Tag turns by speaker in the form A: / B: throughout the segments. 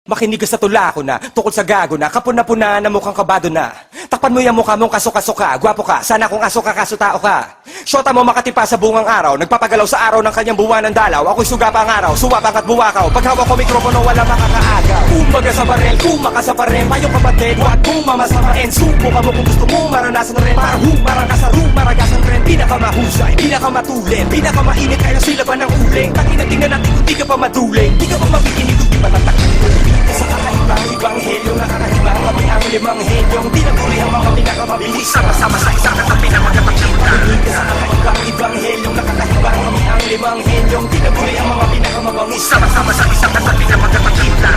A: Makinig ka sa tula ko na, tukol sa gago na, kapuna-puna na mukhang kabado na. Takpan mo yung mukha mong kaso-kaso ka, gwapo ka, sana kung aso ka, kaso-tao ka. Shota mo makatipa sa bungang araw, nagpapagalaw sa araw ng kanyang buwan ng dalaw. Ako'y suga pa ang araw, suwapang at buwakaw, paghawak ko mikropono wala makakaagaw. Kumbaga sa barel, kumaka sa parel, mayong kapatid, huwag mong mamasamain. Subukan mo kung gusto mong maranasan rin, para maranasan, maragasan rin. Pinakamahusay, pinakamatulin, pinakamainit kaya sila pa ng uling. Tingnan natin kung di ka pa maduling, di ka pa mabikinig kung di pa tatakilin. Sa kakaibang ibanghelyo, nakakahibang kami ang limang helyong tinaguri ang mga pinakamabilis. Sama-sama sa isang katabi na magkapagkita. Sa kakaibang ibanghelyo, nakakahibang kami ang limang helyong tinaguri ang mga pinakamabangis. Sama-sama sa isang katabi na magkapagkita.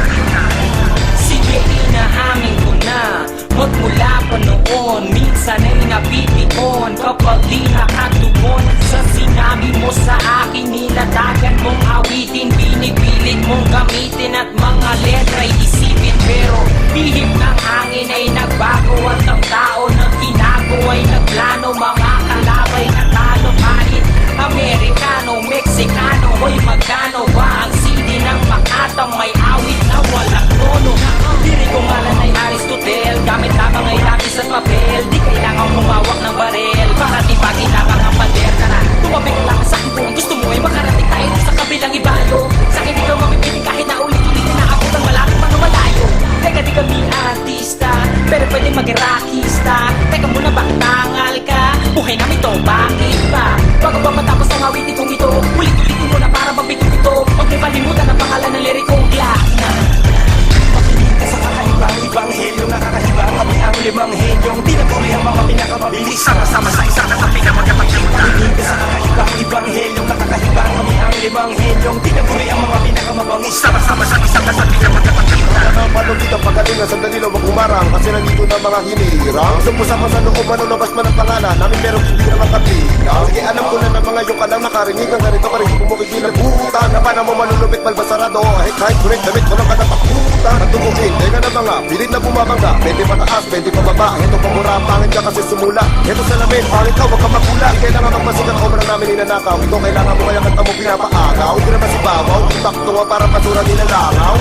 B: Sige, inaamin ko na Mo't mula pa noon, minsan ay napipikon Kapag di nakatugon sa sinabi mo sa akin, nilatagan mong awitin, binipilit mong gamitin at mga letra'y isipin. Pero bihim ng hangin ay nagbago at ang tao na ginago ay nagplano. Mga kalabay na talo kahit Amerikano, Meksikano, hoy magkano ba ang CD ng Makatang may awit na walang tono? Diri ko ngalan ay Aristotel, gamit lamang ay lapis at papel. Di kailangan humawak ng barel para di paginabang ang pader. Tara, tumabi ka lang sa akin kung gusto mo ay makarating tayo sa kabilang ibayo. Sa akin di ka mamipiling kahit na ulit-ulitin na ako ng malapit man o malayo. Teka di kami artista, pero pwede mag-rockista. Teka muna bakit nangal ka? Buhay namin to, bakit ba? Bago ba matapos ang awitin kong ito, ulit-ulitin mo na para magbito-bito. Huwag may palimutan ang pangalan ng lirikong Glock na.
A: Sa kakaibang ibanghelyo, nakakahibang kami ang limang helyong tinaguri ang mga pinakamabilis. Sama-sama sa isang katabi na magkapagkita. Sa kakaibang ibanghelyo, nakakahibang kami ang limang helyong tinaguri ang mga pinakamabangis. Sama-sama sa isang katabi na magkapagkita.
C: Paano dito pagalingan, sandali lang wag umarang kasi nandito na mga hinirang. Sumpusa ko sa loob, manulabas man ang pangalan namin pero hindi naman kabilang. Sige, alam ko na ng mga yung kalang nakarinig ng ganito pa rin pumukikilang puta. Na paano mo manulupit balbasarado, kahit kulit damit mo lang katapakutan. Natumukin, teka na mga, pilit na bumabangga. Pwede pataas, pwede pababa, ito pamura, pangit ka kasi sumula. Ito sa lamin, pangit ka, wag ka magula. Kailangan magpasikat, obra namin ninanakaw. Ito kailangan mo kaya kanta mo pinapaagaw. Hindi naman si Bawaw, impacto nga para pasura nilalangaw.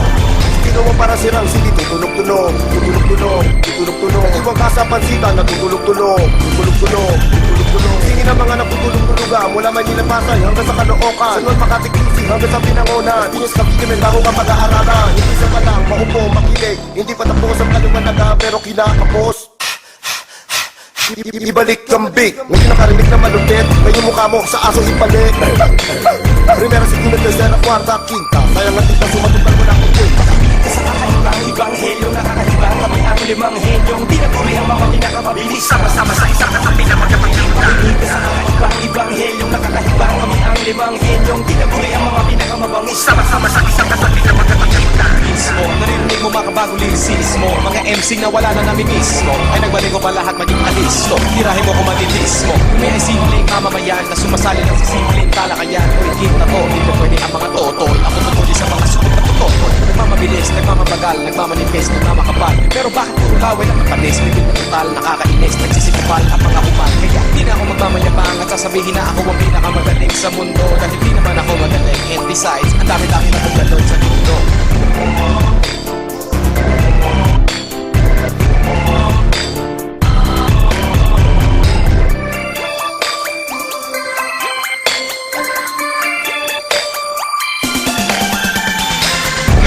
C: Ginawa para sirang sige, tutulog-tulog, tutulog-tulog, tutulog-tulog. Iwang ka sa pansitan, natutulog-tulog, tutulog-tulog, tutulog-tulog. Sige na mga naputulog-tuluga, mula Manila Pasay hanggang sa Caloocan. Sa Nuan Makati Quezon hanggang sa Pinangonan. Tinis ka kikimin bago ka pag-aaralan. Hindi sa palang, maupo, makilig. Hindi pa tapos ang kalumanaga, pero kinakapos. Ibalik kambing, ngayon nakarinig na malupit. May yung mukha mo sa aso ipalik. Primera, segunda, tercera, kwarta, quinta. Sayang natin na sumatutan mo na ang kwenta.
A: Sa kakaibang ibanghelyo, nakakahibang kami ang limang helyong tinaguri ang mga pinakamabilis. Sama-sama sa isang katabi na magkapagkita. Sa kakaibang ibanghelyo, nakakahibang kami ang limang helyong tinaguri ang mga pinakamabangis. Sama-sama sa isang katabi na magkapagkita.
D: Mismo, naririnig mo makabago lirisismo. Mga MC na wala na namin mismo ay nagbalik ko pa lahat maging alisto. Tirahin mo kung matitismo. May ay simpleng mamamayan na sumasali lang sa simpleng talakayan. Uy, kita to, dito pwede ang mga totoy. Ako tutuloy sa mga sulit na totoy. Nagmamabilis, nagmamabagal, nagmamanifest, nagmamakapal. Pero bakit puro laway ang kapanis? Bibig na total, nakakainis, nagsisikapal ang mga human. Kaya di na ako magmamayabang at sasabihin na ako ang pinakamagaling sa mundo. Dahil di naman ako magaling. And besides, ang dami-dami na paglalod sa mundo.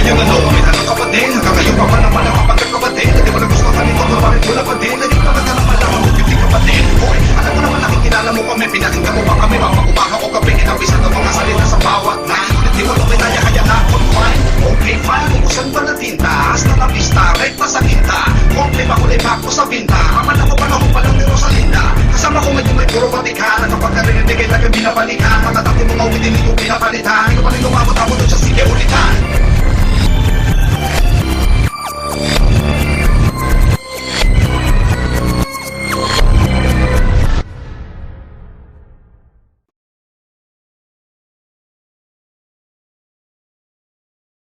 E: Ngayon ano, may tanong ka pa din. Hanggang ngayon pa naman ang kapagkakabatin. Hindi mo na gusto ka nito, mabalit mo na pa din. Hindi ka naman naman lang, mag-beauty ka pa din. Hoy, alam mo naman nakikilala mo kami, pinakinggan mo ba kami? Mapag-umaga ko kami, inabisa ng mga salita sa bawat na. Hindi mo na pinaya, kaya na confine. Okay, fine, umusan ba na tinta? Hasta na pista, rekta sa kinta. Komple ba kulay back ko sa binta? Aman ako pa na ko palang ni Rosalinda. Kasama ko ngayon may puro batika. Nakapagkarinig, di kayo lang yung binabalikan. Matatapin mo mauwitin, hindi ko pinapalitan. Hindi ko pa rin lumabot ako doon sa sige ulitan.